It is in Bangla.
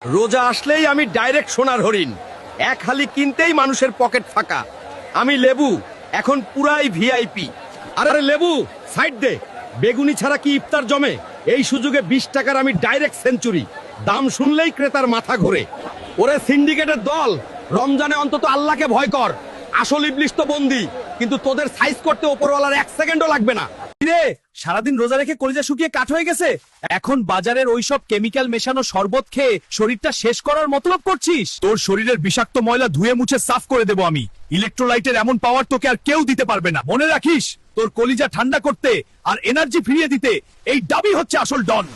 রোজা আসলেই আমি ডাইরেক্ট সোনার হরিণ, এক হালি কিনতেই মানুষের পকেট ফাঁকা। আমি লেবু এখন পুরাই ভিআইপি। আরে লেবু সাইড দে, বেগুনি ছাড়া কি ইফতার জমে? এই সুযোগে 20 টাকার আমি ডাইরেক্ট সেঞ্চুরি। দাম শুনলেই ক্রেতার মাথা ঘোরে। ওরে সিন্ডিকেটের দল, রমজানে অন্তত আল্লাহকে ভয় কর। আসল ইবলিশ তো বন্দি, কিন্তু তোদের সাইজ করতে ওপরওয়ালার 1 সেকেন্ডও লাগবে না। রে সারাদিন রোজা রেখে কলিজা শুকিয়ে কাঠ হয়ে গেছে, এখন বাজারের ওইসব কেমিক্যাল মেশানো শরবত খেয়ে শরীরটা শেষ করার মতলব করছিস? তোর শরীরের বিষাক্ত ময়লা ধুয়ে মুছে সাফ করে দেব আমি। ইলেকট্রোলাইটের এমন পাওয়ার তোকে আর কেউ দিতে পারবে না। মনে রাখিস, তোর কলিজা ঠান্ডা করতে আর এনার্জি ফিরিয়ে দিতে এই ডাবই হচ্ছে আসল ডন।